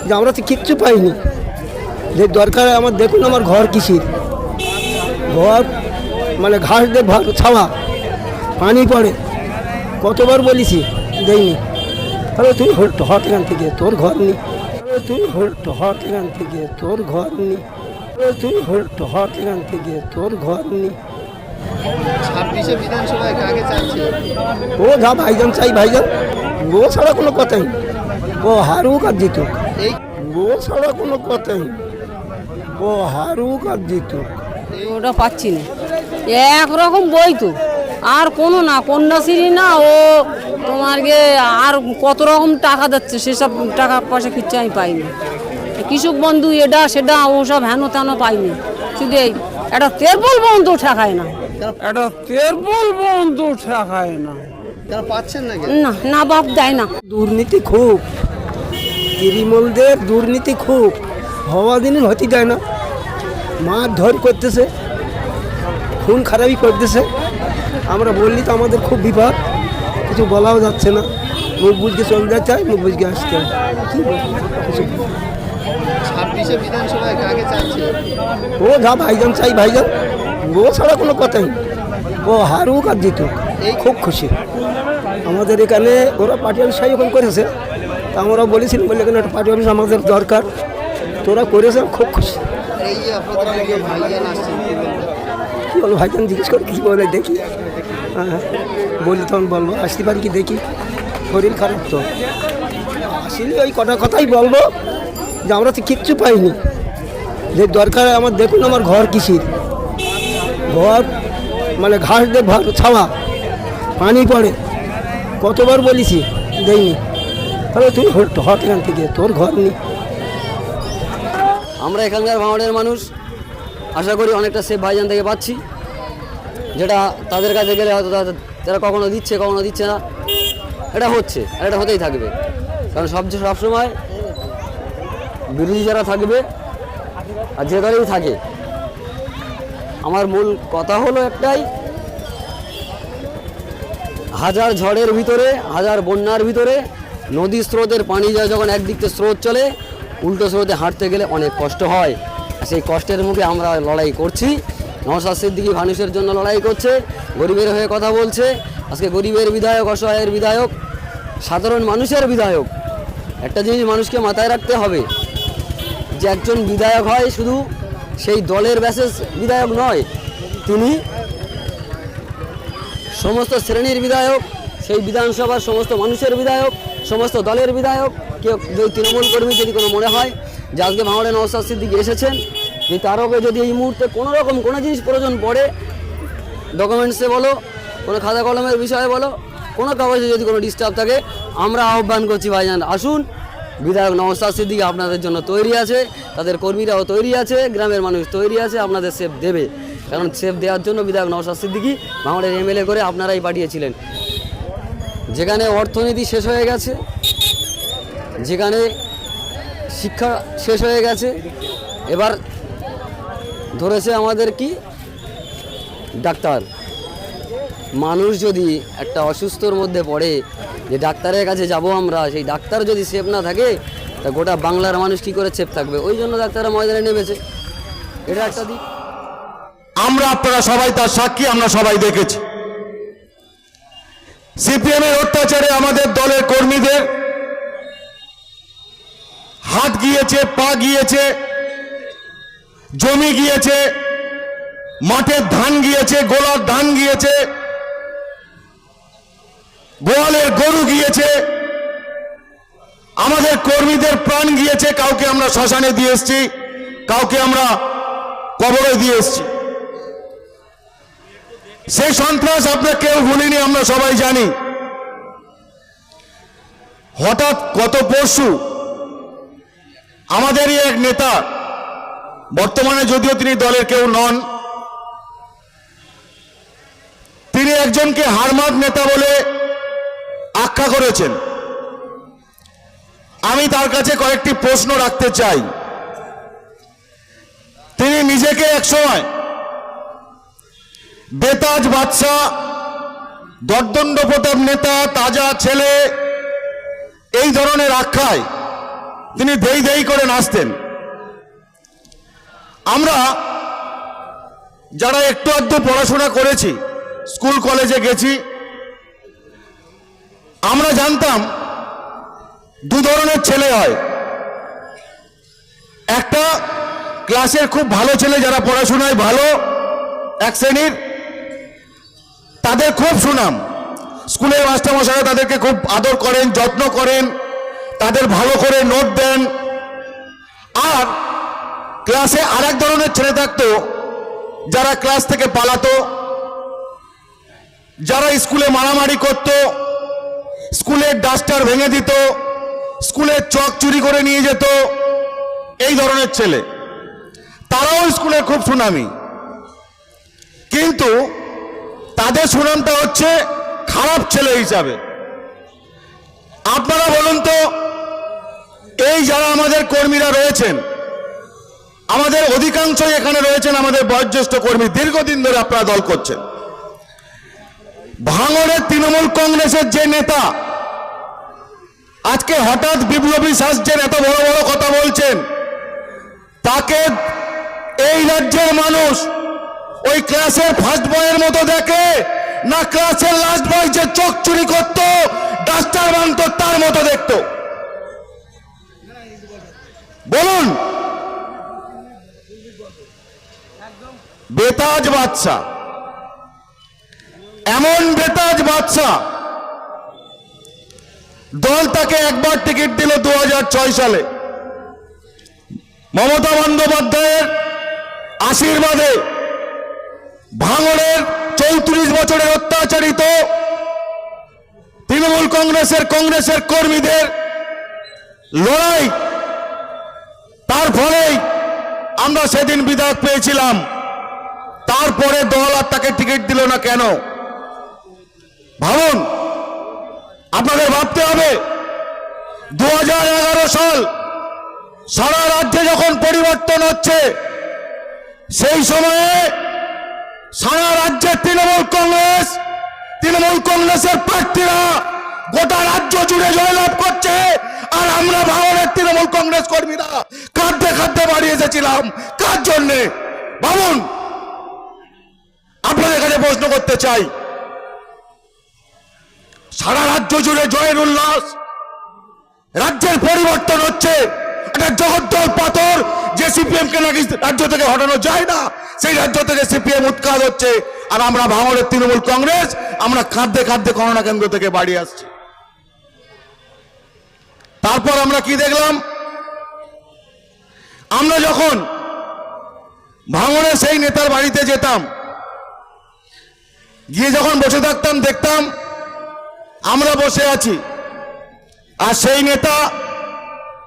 যে আমরা তো কিচ্ছু পাইনি। যে দরকার আমার, দেখুন আমার ঘর কিসের ঘর, মানে ঘাস দিয়ে ছাওয়া, পানি পড়ে, কতবার বলেছি দেয়নি। তাহলে তুই হট এখান থেকে, তোর ঘর নেই। তুই হট এখান থেকে, তোর ঘর নেই। তুই হট এখান থেকে, তোর ঘর নেই। 26শে বিধানসভায় কাকে চাচ্ছে? ও যা ভাইজান চাই, ভাইজান ও ছাড়া কোনো কথাই, ও হারুক আর জিতুক, ও ছাড়া কোনো কথাই, ও হারুক আর জিতুক। ওটা পাচ্ছি না, একরকম বই তো, আর কোনো না, কন্যাশ্রী না, ও তোমার আর কত রকম টাকা দিচ্ছে, সেসব টাকা পয়সা কিচ্ছু আমি পাইনি। কৃষক বন্ধু এটা সেটা ওসব হেন তেন পাইনি। শুধু এই একটা তেরপল বন্ধু ঠেকায় না, একটা তেরপল বন্ধু ঠেকায় না। তারা পাচ্ছেন না না না, বাপ দেয় না। দুর্নীতি খুব, তৃণমূলদের দুর্নীতি খুব, হওয়া দিনের হতে দেয় না। মারধর করতেছে, খুন খারাপই করতেছে। আমরা বললি তো আমাদের খুব বিপদ, কিছু বলাও যাচ্ছে না। মুখ বুঝকে চলে যাচ্ছে, মুখ বুঝকে আসতে হয়। কী বলবো কিছু। 26শে বিধানসভায় কাকে চাচ্ছে? ও যা ভাইজান চাই, ভাইজান ও ছাড়া কোনো কথাই, ও হারুক আর জিতুক। খুব খুশি আমাদের এখানে। ওরা পার্টি অফিস এখন করেছে, তা আমরা বলেছিলাম, বলে এখানে একটা পার্টি অফিস আমাদের দরকার, তোরা করেছে, খুব খুশি। এই যে আপনাদের অনেকে ভাইজান আসছে, কী বলবো ভাইজান, জিজ্ঞেস করে কী বলে দেখি। হ্যাঁ বলি তখন বলবো, আসতে পারি কি দেখি, শরীর খারাপ তো। আসলে ওই কটা কথাই বলবো যে আমরা তো কিচ্ছু পাইনি। যে দরকার আমার, দেখুন আমার ঘর কিসের ঘর, মানে ঘাস দিয়ে ছাওয়া, পানি পড়ে, কতবার বলেছি দেয়নি। তাহলে তুই হট এখান থেকে, তোর ঘর নেই। আমরা এখানকার ভাঙড়ের মানুষ, আশা করি অনেকটা সেফ ভাইজান থেকে পাচ্ছি, যেটা তাদের কাছে গেলে হয়তো তারা কখনো দিচ্ছে কখনো দিচ্ছে না। এটা হচ্ছে আর এটা হতেই থাকবে, কারণ সবসময় বিরোধী যারা থাকবে আর যে দলেই থাকে, আমার মূল কথা হলো একটাই, হাজার ঝড়ের ভিতরে, হাজার বন্যার ভিতরে নদী স্রোতের পানি যায় যখন একদিক থেকে স্রোত চলে, উল্টো স্রোতে হাঁটতে গেলে অনেক কষ্ট হয়। সেই কষ্টের মুখে আমরা লড়াই করছি। নওশাদ সিদ্দিকী মানুষের জন্য লড়াই করছে, গরিবের হয়ে কথা বলছে। আজকে গরিবের বিধায়ক, অসহায়ের বিধায়ক, সাধারণ মানুষের বিধায়ক। একটা জিনিস মানুষকে মাথায় রাখতে হবে, যে একজন বিধায়ক হয় শুধু সেই দলের বিশেষ বিধায়ক নয়, তিনি সমস্ত শ্রেণীর বিধায়ক, সেই বিধানসভার সমস্ত মানুষের বিধায়ক, সমস্ত দলের বিধায়ক। কেউ যদি তৃণমূল কর্মী যদি কোনো মনে হয় যে আজকে ভাঙড়ে নওশাদ সিদ্দিকী এসেছেন, যে তারও যদি এই মুহূর্তে কোনো রকম কোনো জিনিস প্রয়োজন পড়ে, ডকুমেন্টসে বলো, কোনো খাতা কলমের বিষয়ে বলো, কোনো কাগজে যদি কোনো ডিস্টার্ব থাকে, আমরা আহ্বান করছি ভাইজান আসুন। বিধায়ক নওশাদ সিদ্দিকী আপনাদের জন্য তৈরি আছে, তাদের কর্মীরাও তৈরি আছে, গ্রামের মানুষ তৈরি আছে, আপনাদের সেফ দেবে। কারণ সেফ দেওয়ার জন্য বিধায়ক নওশাদ সিদ্দিকী ভাঙড়ের এমএলএ করে আপনারাই পাঠিয়েছিলেন। যেখানে অর্থনীতি শেষ হয়ে গেছে, যেখানে শিক্ষা শেষ হয়ে গেছে, এবার ধরেছে আমাদের কি ডাক্তার। মানুষ যদি একটা অসুস্থর মধ্যে পড়ে, যে ডাক্তারের কাছে যাব আমরা, সেই ডাক্তার যদি সেফ না থাকে, তা গোটা বাংলার মানুষ কি করে সেফ থাকবে? ওই জন্য ডাক্তাররা ময়দানে নেমেছে। এটা একটা দিক। আমরা, আপনারা সবাই তার সাক্ষী, আমরা সবাই দেখেছি সিপিএমের অত্যাচারে আমাদের দলের কর্মীদের হাত গিয়েছে, পা গিয়েছে, জমি গিয়েছে, মাঠের ধান গিয়েছে, গোলার ধান গিয়েছে, গোয়ালের গরু গিয়েছে, আমাদের কর্মীদের প্রাণ গিয়েছে। কাউকে আমরা শ্মশানে দিয়ে এসেছি, কাউকে আমরা কবরে দিয়ে এসেছি। সেই সন্ত্রাস আমরা কেউ ভুলিনি, আমরা সবাই জানি। হঠাৎ গত পরশু আমাদেরই এক নেতা, বর্তমানে যদিও তিনি দলের কেউ নন, তিনি একজনকে হারমাদ নেতা বলে আখ্যা করেছেন। আমি তার কাছে কয়েকটি প্রশ্ন রাখতে চাই। তিনি নিজেকে একসময় বেতাজ বাদশা, দর্দণ্ড প্রতাপ নেতা, তাজা ছেলে, এই ধরনের আখ্যায় তিনি দেই দেই করে নাচতেন। আমরা যারা একটু আধটু পড়াশোনা করেছি, স্কুল কলেজে গেছি, আমরা জানতাম দু ধরনের ছেলে হয়। একটা ক্লাসের খুব ভালো ছেলে, যারা পড়াশোনায় ভালো এক শ্রেণীর, তাদের খুব সুনাম, স্কুলের মাস্টারমশাইরা তাদেরকে খুব আদর করেন, যত্ন করেন, তাদের ভালো করে নোট দেন। আর ক্লাসে আর এক ধরনের ছেলে থাকতো, যারা ক্লাস থেকে পালাতো, যারা স্কুলে মারামারি করত, স্কুলের ডাস্টার ভেঙে দিত, স্কুলের চক চুরি করে নিয়ে যেত, এই ধরনের ছেলে। তারাও স্কুলে খুব সুনামী, কিন্তু তাদের সুনামটা হচ্ছে খারাপ ছেলে হিসাবে। আপনারা বলুন তো, এই যারা আমাদের কর্মীরা রয়েছেন, আমাদের অধিকাংশই এখানে রয়েছেন আমাদের বয়োজ্যেষ্ঠ কর্মী, দীর্ঘদিন ধরে আপনারা দল করছেন। ভাঙড়ের তৃণমূল কংগ্রেসের যে নেতা আজকে হঠাৎ বিপ্লবী সাজছেন, এত বড় বড় কথা বলছেন, তাকে এই রাজ্যের মানুষ ওই ক্লাসের ফার্স্ট বয়ের মতো দেখে, না ক্লাসের লাস্ট বয় যে চোখ চুরি করত, ডাস্টার ভাঙত, তার মতো দেখত? বলুন। বেতাজ বাদশা, এমন বেতাজ বাদশা, দল তাকে একবার টিকিট দিল 2006 সালে। মমতা বন্দ্যোপাধ্যায়ের আশীর্বাদে ভাঙড়ের 34 বছরের অত্যাচারিত তৃণমূল কংগ্রেসের কর্মীদের লড়াই, তার ফলেই আমরা সেদিন বিধায়ক পেয়েছিলাম। তারপরে দল আর তাকে টিকিট দিল না কেন? ভাবুন, আপনাদের ভাবতে হবে। 2011 সাল সারা রাজ্যে যখন পরিবর্তন হচ্ছে, সেই সময়ে সারা রাজ্যে তৃণমূল কংগ্রেসের প্রার্থীরা গোটা রাজ্য জুড়ে জয়লাভ করছে, আর আমরা ভাঙড়ের তৃণমূল কংগ্রেস কর্মীরা কাঁদতে কাঁদতে বাড়ি এসেছিলাম। কার জন্যে? ভাবুন। আপনাদের কাছে প্রশ্ন করতে চাই, সারা রাজ্য জুড়ে জয়ের উল্লাস, রাজ্যের পরিবর্তন হচ্ছে, একটা জগদ্দল পাথর যে সিপিএম কে নাকি রাজ্য থেকে হটানো যায় না, সেই রাজ্য থেকে সিপিএম উৎখাত হচ্ছে, আর আমরা ভাঙড়ের তৃণমূল কংগ্রেস আমরা কাঁদতে কাঁদতে করোনা কেন্দ্র থেকে বাড়ি আসছি। তারপর আমরা কি দেখলাম? আমরা যখন ভাঙড়ে সেই নেতার বাড়িতে যেতাম, গিয়ে যখন বসে থাকতাম, দেখতাম আমরা বসে আছি, আর সেই নেতা